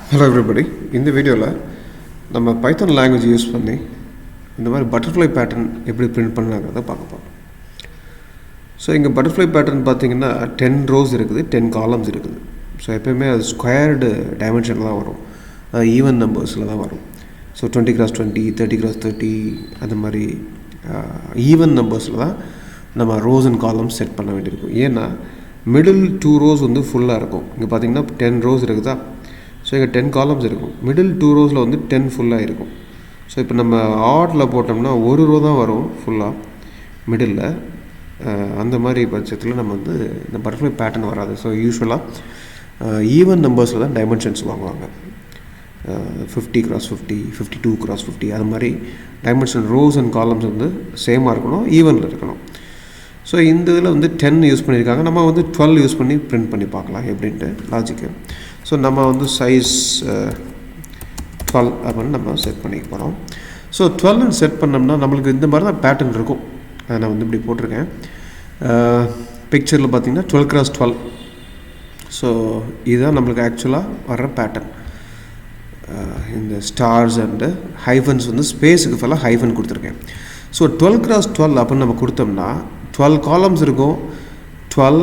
Hello everybody. இந்த வீடியோவில் நம்ம பைத்தான் லாங்குவேஜ் யூஸ் பண்ணி இந்த மாதிரி பட்டர்ஃப்ளை பேட்டர்ன் எப்படி பிரிண்ட் பண்ணலாங்கிறத பார்க்க போகிறோம். ஸோ இங்கே பட்டர்ஃப்ளை பேட்டர்ன் பார்த்தீங்கன்னா 10 rows இருக்குது, 10 columns இருக்குது. ஸோ எப்போயுமே அது ஸ்கொயர்டு டைமென்ஷனில் தான் வரும், ஈவன் நம்பர்ஸில் தான் வரும். ஸோ 20x20, 30x30 அந்த மாதிரி ஈவன் நம்பர்ஸில் தான் நம்ம ரோஸ் அண்ட் காலம்ஸ் செட் பண்ண வேண்டியிருக்கும். ஏன்னா மிடில் 2 rows வந்து ஃபுல்லாக இருக்கும். இங்கே பார்த்தீங்கன்னா 10 rows இருக்குதா, ஸோ இங்கே 10 columns இருக்கும். மிடில் 2 rowஸில் வந்து 10 ஃபுல்லாக இருக்கும். ஸோ இப்போ நம்ம ஆர்டில் போட்டோம்னா ஒரு ரோ தான் வரும் ஃபுல்லாக மிடில். அந்த மாதிரி பட்சத்தில் நம்ம வந்து இந்த பட்டர்ஃப்ளை பேட்டர்ன் வராது. ஸோ யூஸ்வலாக ஈவன் நம்பர்ஸில் தான் டைமென்ஷன்ஸ் வாங்குவாங்க. 50x50, 52x50 அது மாதிரி டைமென்ஷன் ரோஸ் அண்ட் காலம்ஸ் வந்து சேமாக இருக்கணும், ஈவனில் இருக்கணும். ஸோ இந்த இதில் வந்து 10 யூஸ் பண்ணியிருக்காங்க. நம்ம வந்து 12 யூஸ் பண்ணி பிரிண்ட் பண்ணி பார்க்கலாம் எப்படின்ட்டு லாஜிக்கு. ஸோ நம்ம வந்து சைஸ் 12 அப்படின்னு நம்ம செட் பண்ணிக்க போகிறோம். ஸோ 12 செட் பண்ணோம்னா நம்மளுக்கு இந்த மாதிரி தான் பேட்டர்ன் இருக்கும். அதை நான் வந்து இப்படி போட்டிருக்கேன். பிக்சரில் பார்த்தீங்கன்னா 12x12. ஸோ இதுதான் நம்மளுக்கு ஆக்சுவலாக வர்ற பேட்டர்ன். இந்த ஸ்டார்ஸ் அண்டு ஹைஃபன்ஸ் வந்து ஸ்பேஸுக்கு ஃபுல்லாக ஹைஃபன் கொடுத்துருக்கேன். ஸோ 12x12 அப்படின்னு நம்ம கொடுத்தோம்னா 12 columns இருக்கும், 12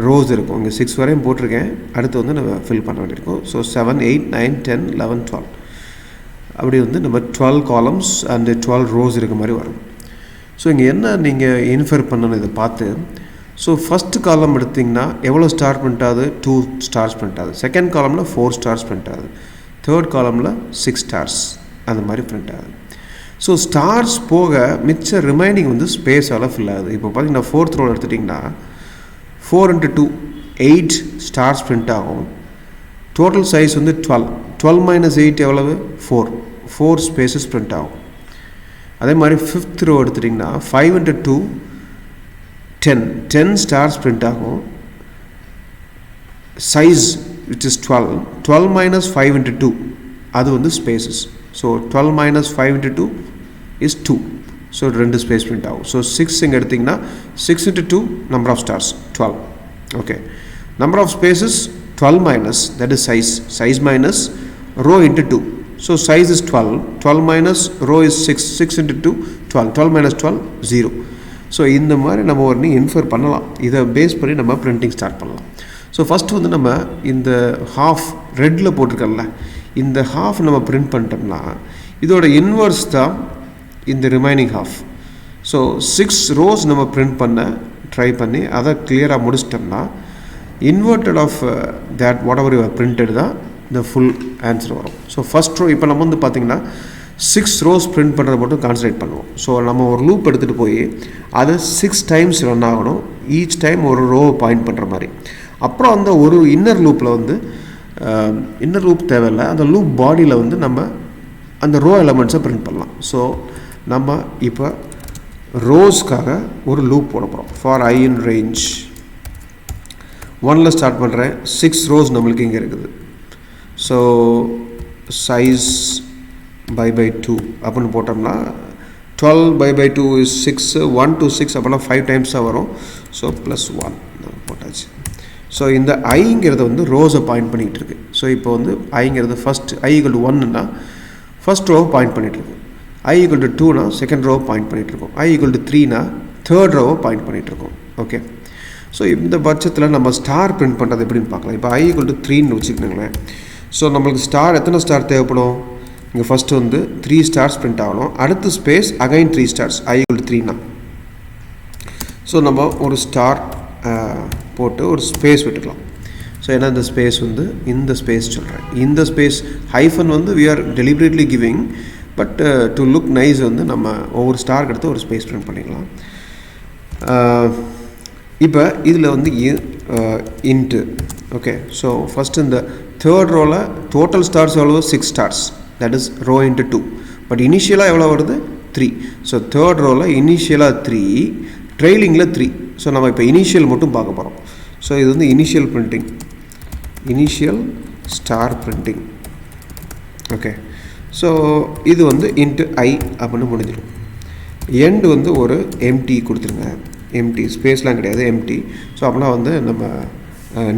rows இருக்கும். இங்கே 6 வரையும் போட்டிருக்கேன். அடுத்து வந்து நம்ம ஃபில் பண்ண வேண்டியிருக்கும். ஸோ 7, 8, 9, 10, 11, 12 அப்படி வந்து நம்ம 12 columns அண்டு 12 rows இருக்க மாதிரி வரும். ஸோ இங்கே என்ன நீங்கள் இன்ஃபர் பண்ணணும் இதை பார்த்து. ஸோ ஃபஸ்ட்டு காலம் எடுத்திங்கன்னா எவ்வளோ ஸ்டார் பிரிண்ட் ஆகுது, 2 stars பிரிண்ட் ஆகுது. செகண்ட் காலமில் 4 stars பிரிண்ட் ஆகுது. தேர்ட் காலமில் 6 stars அந்த மாதிரி பிரிண்ட் ஆகுது. ஸோ ஸ்டார்ஸ் போக மிச்ச ரிமைனிங் வந்து ஸ்பேஸால் ஃபில் ஆகுது. இப்போ பார்த்தீங்கன்னா 4th row எடுத்துட்டிங்கன்னா 4 × 2 8 stars பிரிண்ட் ஆகும். டோட்டல் சைஸ் வந்து 12. 12 - 8 எவ்வளவு, 4 ஸ்பேஸஸ் பிரிண்ட் ஆகும். அதே மாதிரி 5th row எடுத்துட்டிங்கன்னா 5 × 2 10 stars பிரிண்ட் ஆகும். Size which is 12. 12 - 5 × 2 அது வந்து spaces. So 12 - 5 × 2 is 2. So 2 space print ஆகும். ஸோ 6 இங்கே எடுத்திங்கன்னா 6 × 2 number of stars 12. Okay, number of spaces 12 - that is size minus row into 2. So size is 12. 12 - row is 6. 6 × 2 12. 12 - 12 0. So இந்த மாதிரி நம்ம ஒரு இன்ஃபர் பண்ணலாம். இதை பேஸ் பண்ணி நம்ம பிரிண்டிங் ஸ்டார்ட் பண்ணலாம். ஸோ ஃபஸ்ட்டு வந்து நம்ம இந்த ஹாஃப் ரெட்டில் போட்டிருக்கல, இந்த ஹாஃப் நம்ம பிரிண்ட் பண்ணிட்டோம்னா இதோட இன்வர்ஸ் தான் இந்த ரிமைனிங் ஹாஃப். ஸோ 6 rows நம்ம பிரிண்ட் பண்ண ட்ரை பண்ணி அதை கிளியராக முடிச்சிட்டோம்னா inverted of that whatever you printed தான் இந்த ஃபுல் ஆன்சர் வரும். ஸோ ஃபஸ்ட் ரோ இப்போ நம்ம வந்து பார்த்திங்கன்னா 6 rows பிரிண்ட் பண்ணுறதை மட்டும் கான்சன்ட்ரேட் பண்ணுவோம். ஸோ நம்ம ஒரு லூப் எடுத்துகிட்டு போய் அதை 6 times ரன் ஆகணும். ஈச் டைம் ஒரு ரோ பாயிண்ட் பண்ணுற மாதிரி. அப்புறம் அந்த ஒரு இன்னர் லூப்பில் வந்து இன்னர் லூப் தேவையில்லை, அந்த லூப் பாடியில் வந்து நம்ம அந்த ரோ எலமெண்ட்ஸை பிரிண்ட் பண்ணலாம். ஸோ நம்ம இப்போ ரோஸ்க்காக ஒரு லூப் போட போகிறோம். ஃபார் I in range 1ல் ஸ்டார்ட் பண்ணுறேன். 6 rows நம்மளுக்கு இங்கே இருக்குது. ஸோ சைஸ் by 2 அப்படின்னு போட்டோம்னா 12 / 2 is 6. 1 to 6 அப்படின்னா 5 times தான் வரும். ஸோ +1 போட்டாச்சு. ஸோ இந்த ஐங்கிறது வந்து ரோஸை பாயிண்ட் பண்ணிகிட்டு இருக்கு. ஸோ இப்போ வந்து ஐங்கிறது ஃபஸ்ட் I = 1ன்னா ஃபஸ்ட் ரோவை பாயிண்ட் பண்ணிகிட்ருக்கு. I = 2னா செகண்ட் ரோவை பாயிண்ட் பண்ணிகிட்ருக்கோம். I = 3னா தேர்ட் ரோவை பாயிண்ட் பண்ணிகிட்ருக்கோம். ஓகே, ஸோ இந்த பட்சத்தில் நம்ம ஸ்டார் பிரிண்ட் பண்ணுறது எப்படின்னு பார்க்கலாம். இப்போ I = 3ன்னு வச்சுக்கோங்களேன். ஸோ நம்மளுக்கு ஸ்டார் எத்தனை ஸ்டார் தேவைப்படும், இங்கே ஃபஸ்ட்டு வந்து 3 stars பிரிண்ட் ஆகணும். அடுத்து ஸ்பேஸ் அகைன் 3 stars. I = 3னா ஸோ நம்ம ஒரு ஸ்டார் போட்டு ஒரு ஸ்பேஸ் விட்டுக்கலாம். ஸோ ஏன்னா இந்த ஸ்பேஸ் வந்து இந்த ஸ்பேஸ் சொல்கிறேன். இந்த ஸ்பேஸ் ஹைஃபன் வந்து we are deliberately giving, but to look nice வந்து நம்ம ஒவ்வொரு ஸ்டாருக்கு எடுத்து ஒரு ஸ்பேஸ் பிரிண்ட் பண்ணிக்கலாம். இப்போ இதில் வந்து இன்ட்டு. ஓகே, ஸோ ஃபஸ்ட்டு இந்த தேர்ட் ரோவில் டோட்டல் ஸ்டார்ஸ் எவ்வளோ, 6 stars. That is row into 2. But இனிஷியலாக எவ்வளோ வருது, 3. ஸோ தேர்ட் ரோவில் இனிஷியலாக 3, ட்ரெயிலிங்கில் 3. ஸோ நம்ம இப்போ இனிஷியல் மட்டும் பார்க்க போகிறோம். ஸோ இது வந்து initial printing, initial star printing. Okay, so இது வந்து இன்ட்டு I அப்படின்னு முடிஞ்சிடும். எண்டு வந்து ஒரு எம்டி கொடுத்துருங்க. எம்டி ஸ்பேஸ்லாம் கிடையாது, எம்டி. ஸோ அப்படின்னா வந்து நம்ம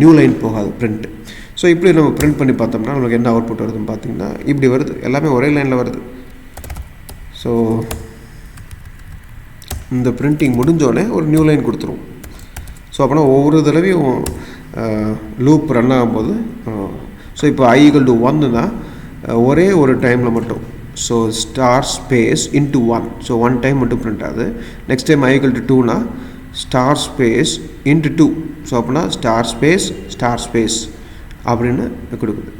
நியூ லைன் போகாது பிரிண்ட். ஸோ இப்படி நம்ம பிரிண்ட் பண்ணி பார்த்தோம்னா நமக்கு என்ன அவுட்புட் வருதுன்னு பார்த்தீங்கன்னா இப்படி வருது, எல்லாமே ஒரே லைனில் வருது. ஸோ இந்த பிரிண்டிங் முடிஞ்சோடனே ஒரு நியூ லைன் கொடுத்துருவோம். ஸோ அப்போனா ஒவ்வொரு தடவையும் லூப் ரன் ஆகும்போது ஸோ இப்போ I = 1னா ஒரே ஒரு டைமில் மட்டும் so star space into 1, so 1 time மட்டும் பிரிண்ட் ஆகுது. நெக்ஸ்ட் டைம் I = 2னா ஸ்டார் ஸ்பேஸ் இன்ட்டு 2, ஸோ அப்படின்னா ஸ்டார் ஸ்பேஸ் அப்படின்னு கொடுக்குது.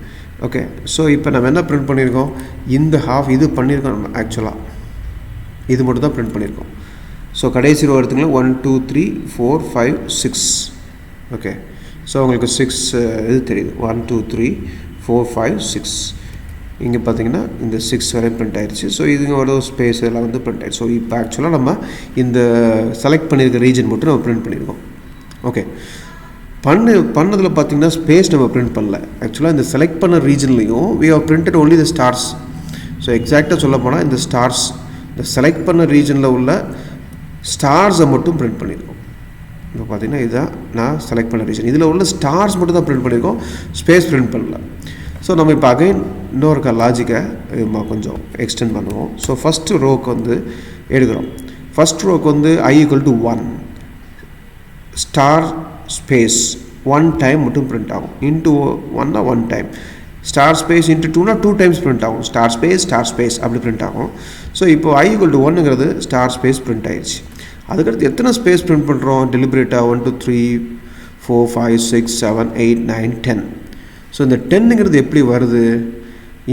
ஓகே, ஸோ இப்போ நம்ம என்ன பிரிண்ட் பண்ணியிருக்கோம், இந்த ஹாஃப் இது பண்ணியிருக்கோம். நம்ம ஆக்சுவலாக இது மட்டும் தான் பிரிண்ட் பண்ணியிருக்கோம். ஸோ கடைசி ரோ எடுத்துக்கலாம் 1 2 3 4 5 6. ஓகே, ஸோ உங்களுக்கு 6 இது தெரியுது, 1 2 3 4 5 6. இங்கே பார்த்தீங்கன்னா இந்த 6 வரை பிரிண்ட் ஆயிடுச்சு. ஸோ இதுங்க ஒரு ஸ்பேஸ் எல்லாம் வந்து பிரிண்ட் ஆயிடுச்சு. ஸோ இப்போ ஆக்சுவலாக நம்ம இந்த செலக்ட் பண்ணியிருக்க ரீஜன் மட்டும் நம்ம பிரிண்ட் பண்ணியிருக்கோம். ஓகே, பண்ணதில் பார்த்தீங்கன்னா ஸ்பேஸ் நம்ம பிரிண்ட் பண்ணல. ஆக்சுவலாக இந்த செலக்ட் பண்ண ரீஜன்லையும் we have printed only the stars. So எக்ஸாக்டாக சொல்ல போனால் இந்த ஸ்டார்ஸ், இந்த செலக்ட் பண்ண ரீஜனில் உள்ள ஸ்டார்ஸை மட்டும் பிரிண்ட் பண்ணியிருக்கோம். இப்போ பார்த்தீங்கன்னா இதுதான் நான் செலக்ட் பண்ண ரீஜன், இதில் உள்ள ஸ்டார்ஸ் மட்டும் தான் பிரிண்ட் பண்ணியிருக்கோம், ஸ்பேஸ் பிரிண்ட் பண்ணல. ஸோ நம்ம இப்போ அகைன் இன்னொரு லாஜிக்கை கொஞ்சம் எக்ஸ்டெண்ட் பண்ணுவோம். ஸோ ஃபஸ்ட்டு ரோக்கு வந்து எடுக்கிறோம். ஃபஸ்ட் ரோக்கு வந்து I = 1 ஸ்டார் ஸ்பேஸ் 1 டைம் மட்டும் பிரிண்ட் ஆகும். இன்ட்டு 1னா 1 டைம், ஸ்டார் ஸ்பேஸ் இன்ட்டு 2னா 2 டைம்ஸ் பிரிண்ட் ஆகும். ஸ்டார் ஸ்பேஸ் அப்படி பிரிண்ட் ஆகும். ஸோ இப்போ I = 1ங்கிறது ஸ்டார் ஸ்பேஸ் பிரிண்ட் ஆயிடுச்சு. அதுக்கடுத்து எத்தனை ஸ்பேஸ் பிரிண்ட் பண்ணுறோம் டெலிபரேட்டாக, 1 2 3 4 5 6 7 8 9 10. ஸோ இந்த 10ங்கிறது எப்படி வருது,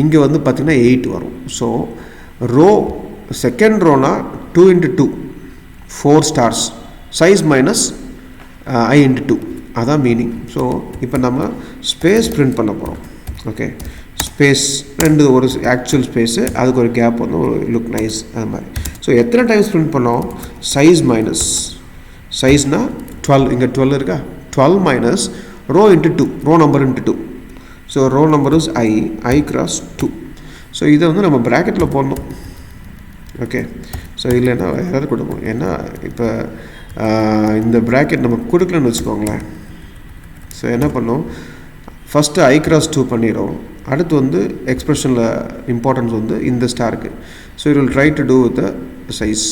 இங்கே வந்து பார்த்திங்கன்னா 8 வரும். ஸோ ரோ செகண்ட் ரோனா 2 × 2 4 ஸ்டார்ஸ், சைஸ் மைனஸ் I × 2, அதான் மீனிங். ஸோ இப்போ நம்ம ஸ்பேஸ் பிரிண்ட் பண்ண போகிறோம். ஓகே, ஸ்பேஸ் ரெண்டு, ஒரு ஆக்சுவல் ஸ்பேஸு, அதுக்கு ஒரு கேப் வந்து ஒரு லுக் நைஸ் அது மாதிரி. ஸோ எத்தனை டைம்ஸ் பிரிண்ட் பண்ணோம், சைஸ் மைனஸ் சைஸ்னால் 12, இங்கே 12 இருக்கா, 12 minus row × 2, row number × 2. So row number is I × 2. So இதை வந்து நம்ம ப்ராக்கெட்டில் போடணும். ஓகே, ஸோ இல்லைன்னா எரர் கொடுப்போம். ஏன்னா இப்போ இந்த ப்ராக்கெட் நம்ம கொடுக்கலன்னு வச்சுக்கோங்களேன். ஸோ என்ன பண்ணோம், ஃபஸ்ட்டு I × 2 பண்ணிடும். அடுத்து வந்து எக்ஸ்பிரஷனில் இம்பார்ட்டன்ஸ் வந்து இந்த ஸ்டாருக்கு. So it will try to do with the size.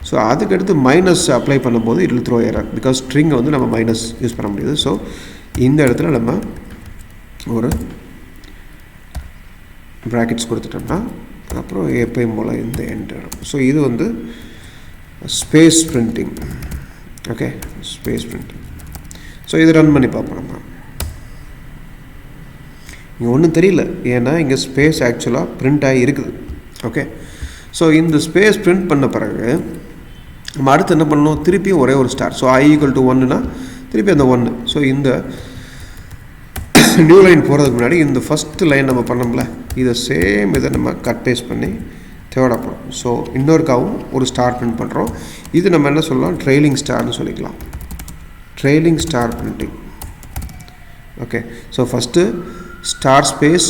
So அதுக்கடுத்து மைனஸ் அப்ளை பண்ணும்போது it will throw error, because ஸ்ட்ரிங்கை வந்து நம்ம மைனஸ் யூஸ் பண்ண முடியாது. ஸோ இந்த இடத்துல நம்ம ஒரு ப்ராக்கெட்ஸ் கொடுத்துட்டோம்னா அப்புறம் எப்பயும் போல் இந்த என்டர். ஸோ இது வந்து space printing. Okay, space printing. So இது ரன் பண்ணி பார்ப்போம். நம்ம இங்கே ஒன்றும் தெரியல, ஏன்னா இங்கே ஸ்பேஸ் ஆக்சுவலாக பிரிண்ட் ஆகி இருக்குது. ஓகே, ஸோ இந்த ஸ்பேஸ் பிரிண்ட் பண்ண பிறகு நம்ம அடுத்து என்ன பண்ணணும், திருப்பியும் ஒரே ஒரு ஸ்டார். ஸோ I = 1னா திருப்பி அந்த 1. ஸோ இந்த நியூ லைன் போகிறதுக்கு முன்னாடி இந்த ஃபஸ்ட்டு லைன் நம்ம பண்ணோம்ல, இதை சேம் இதை நம்ம கட் பேஸ்ட் பண்ணி தேர்டாக போகிறோம். ஸோ இன்னொருக்காவும் ஒரு ஸ்டார் பிரிண்ட் பண்ணுறோம். இது நம்ம என்ன சொல்லலாம், ட்ரெயிலிங் ஸ்டார்னு சொல்லிக்கலாம், trailing star printing. Okay, so first star space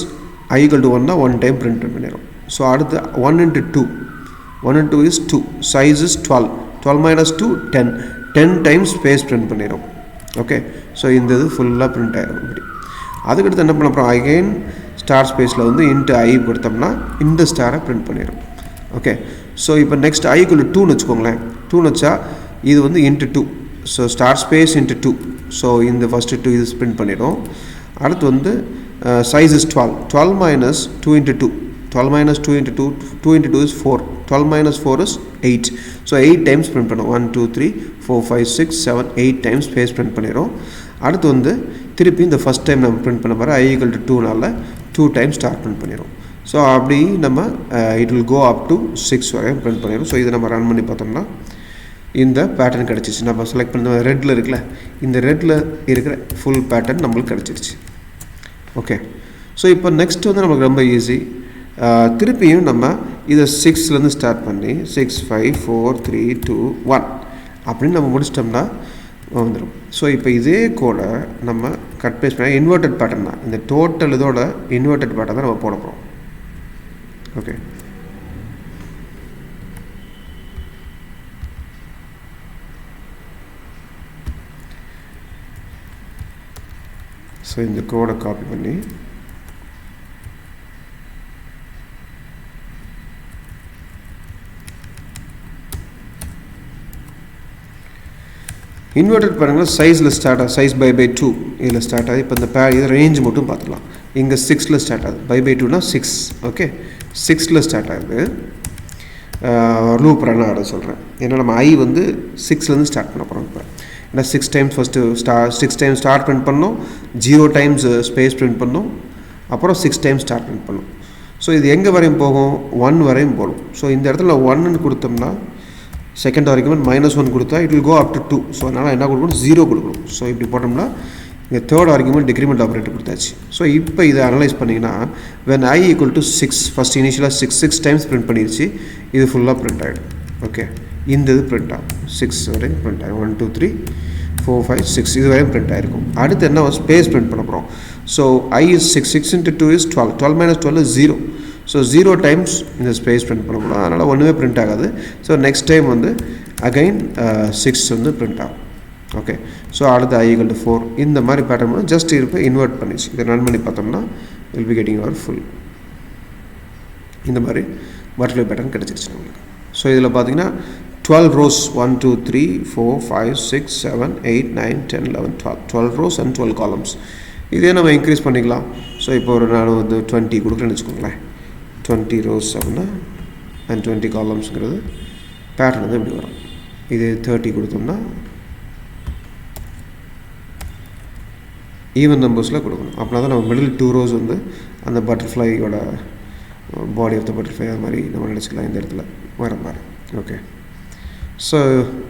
I = 1னா 1 time print பண்ணிடும். ஸோ அடுத்து 1 × 2, 1 × 2 is 2, size is 12, 12 minus 2 10 times space print பண்ணிடும். ஓகே, ஸோ இந்த இது ஃபுல்லாக பிரிண்ட் ஆகிடும். இப்படி அதுக்கடுத்து என்ன பண்ண போகிறோம், அகெயின் ஸ்டார் ஸ்பேஸில் வந்து இன்ட்டு I கொடுத்தோம்னா இந்த ஸ்டாரை பிரிண்ட் பண்ணிடும். ஓகே, ஸோ இப்போ நெக்ஸ்ட் I = 2ன்னு வச்சுக்கோங்களேன். 2ன்னு வச்சா இது வந்து into 2, so star space into 2. So இந்த ஃபஸ்ட்டு 2 இது பிரிண்ட் பண்ணிடும். அடுத்து வந்து size is 12, 12 minus 2 × 2, 12 minus 2 × 2, 2 × 2 is 4, 12 minus 4 is 8. So 8 times print பண்ணும். 1 2 3 4 5 6 7 8 டைம்ஸ் ஸ்பேஸ் பிரிண்ட் பண்ணிடும். அடுத்து வந்து திருப்பி இந்த ஃபஸ்ட் டைம் நம்ம பிரிண்ட் பண்ண மாதிரி I = 2னால 2 டைம்ஸ் ஸ்டார்ட் பிரிண்ட் பண்ணிடும். ஸோ அப்படி நம்ம it will go up to 6 வரையும் பிரிண்ட் பண்ணிடும். ஸோ இதை நம்ம ரன் பண்ணி பார்த்தோம்னா இந்த பேட்டர்ன் கிடச்சிச்சு. நம்ம செலக்ட் பண்ண ரெட்டில் இருக்குல்ல, இந்த ரெட்டில் இருக்கிற ஃபுல் பேட்டர்ன் நம்மளுக்கு கிடச்சிருச்சு. ஓகே, ஸோ இப்போ நெக்ஸ்ட் வந்து நமக்கு ரொம்ப ஈஸி. திருப்பியும் நம்ம இதை 6லேருந்து ஸ்டார்ட் பண்ணி 6 5 4 3 2 1 அப்படின்னு நம்ம முடிச்சிட்டோம்னா வந்துடும். ஸோ இப்போ இதே கூட நம்ம கட் பேஸ்ட் பண்ணி இன்வெர்டட் பேட்டர்ன் தான், இந்த டோட்டல் இதோட இன்வெர்டட் பேட்டர்ன் தான் நம்ம போட போகிறோம். ஓகே, ஸோ இந்த கோடை காப்பி பண்ணி இன்வெர்டட் பாருங்கள் சைஸில் ஸ்டார்ட் ஆகுது, சைஸ் பை 2 இதில் ஸ்டார்ட் ஆகுது. இப்போ இந்த இது ரேஞ்ச் மட்டும் பார்த்துக்கலாம். இங்கே 6ல் ஸ்டார்ட் ஆகுது, பை 2னா 6. ஓகே, 6ல் ஸ்டார்ட் ஆகுது. லூப் ரன் ஆட சொல்கிறேன், ஏன்னா நம்ம ஐ வந்து 6லேருந்து ஸ்டார்ட் பண்ண போகிறோம். இப்போ ஏன்னா 6 times first 6 times start print பண்ணோம், 0 டைம்ஸ் ஸ்பேஸ் பிரிண்ட் பண்ணோம், அப்புறம் 6 டைம்ஸ் ஸ்டார்ட் பிரிண்ட் பண்ணோம். ஸோ இது எங்கே வரையும் போகும்? 1 வரையும் போகும். ஸோ இந்த இடத்துல 1ன்னு கொடுத்தோம்னா செகண்ட் ஆர்குமெண்ட் -1 கொடுத்தா it will go up to 2. So அதனால் என்ன கொடுக்கணும்? 0 கொடுக்கணும். ஸோ இப்படி போட்டோம்னா இங்கே தேர்ட் ஆர்குமெண்ட் டிக்ரிமெண்ட் ஆப்ரேட்டர் கொடுத்தாச்சு. ஸோ இப்போ இதை அனலைஸ் பண்ணிங்கன்னா when i equal to 6 first இனிஷியலாக 6 டைம்ஸ் பிரிண்ட் பண்ணிடுச்சு, இது ஃபுல்லாக பிரிண்ட் ஆகிடும். ஓகே, இந்த இது பிரிண்ட் ஆகும், 6 வரையும் பிரிண்ட் ஆகும். 1 2 3 4 5 6 இது வரையும் பிரிண்ட் ஆகிருக்கும். அடுத்து என்ன ஸ்பேஸ் பிரிண்ட் பண்ண போகிறோம். So i is 6 into 2 is 12, 12 - 12 is 0. So 0 times இந்த ஸ்பேஸ் பிரிண்ட் பண்ண போகிறோம், அதனால் ஒன்றுமே பிரிண்ட் ஆகாது. ஸோ நெக்ஸ்ட் டைம் வந்து அகைன் 6 வந்து பிரிண்ட் ஆகும். ஓகே, ஸோ அடுத்து i equal to 4 இந்த மாதிரி பேட்டர்ன் பண்ணி ஜஸ்ட் இருப்பை இன்வெர்ட் பண்ணிச்சு. இதை ரன் பண்ணி பார்த்தோம்னா will be getting our full இந்த மாதிரி பட்டர்ஃப்ளை பேட்டர்ன் கிடச்சிருச்சு நம்மளுக்கு. ஸோ இதில் பார்த்தீங்கன்னா 12 rows 1 2 3 4 5 6 7 8 9 10 11 12 rows and 12 columns. இதே நம்ம இன்க்ரீஸ் பண்ணிக்கலாம். ஸோ இப்போ ஒரு நான் வந்து 20 கொடுக்குறேன்னு வச்சுக்கோங்களேன். 20 rows அப்படின்னா அண்ட் 20 காலம்ஸுங்கிறது பேட்டர்ன் வந்து இப்படி வரும். இது 30 கொடுத்தோம்னா ஈவன் நம்பர்ஸில் கொடுக்கணும். அப்படின்னா தான் நம்ம மிடில் 2 rows வந்து அந்த பட்டர்ஃப்ளையோட பாடி ஆஃப் த பட்டர்ஃப்ளை அது மாதிரி நம்ம நினச்சிக்கலாம் இந்த இடத்துல வர மாதிரி. ஓகே, ஸோ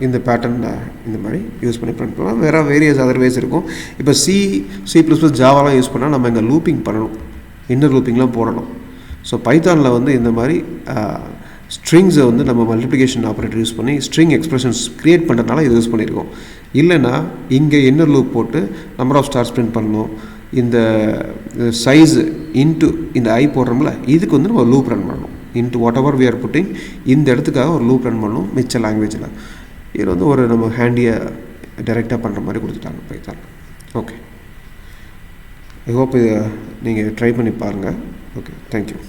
இந்த பேட்டர்ன் இந்த மாதிரி யூஸ் பண்ணி பிரிண்ட் பண்ணலாம். வேறு வேரியஸ் அதர் வேஸ் இருக்கும். இப்போ C++ ஜாவாலாம் யூஸ் பண்ணால் நம்ம இங்கே லூப்பிங் பண்ணணும், இன்னர் லூப்பிங்லாம் போடணும். ஸோ பைத்தானில் வந்து இந்த மாதிரி ஸ்ட்ரிங்ஸை வந்து நம்ம மல்டிப்ளிகேஷன் ஆப்ரேட்டர் யூஸ் பண்ணி ஸ்ட்ரிங் எக்ஸ்பிரஷன்ஸ் க்ரியேட் பண்ணுறதுனால இது யூஸ் பண்ணியிருக்கோம். இல்லைன்னா இங்கே இன்னர் லூப் போட்டு நம்பர் ஆஃப் ஸ்டார்ஸ் பிரிண்ட் பண்ணணும். இந்த சைஸ் இன்ட்டு இந்த ஐ போடுறோம்ல, இதுக்கு வந்து நம்ம லூப் ரன் பண்ணணும். Into whatever we are putting இந்த இடத்துக்காக ஒரு லூப் ரன் பண்ணணும் மிச்ச லாங்குவேஜில். இதில் வந்து ஒரு நம்ம ஹேண்டியாக டைரெக்டாக பண்ணுற மாதிரி கொடுத்துட்டாங்க பைத்தான். ஓகே, ஐ ஹோப் இதை நீங்கள் ட்ரை பண்ணி பாருங்கள். Okay, thank you.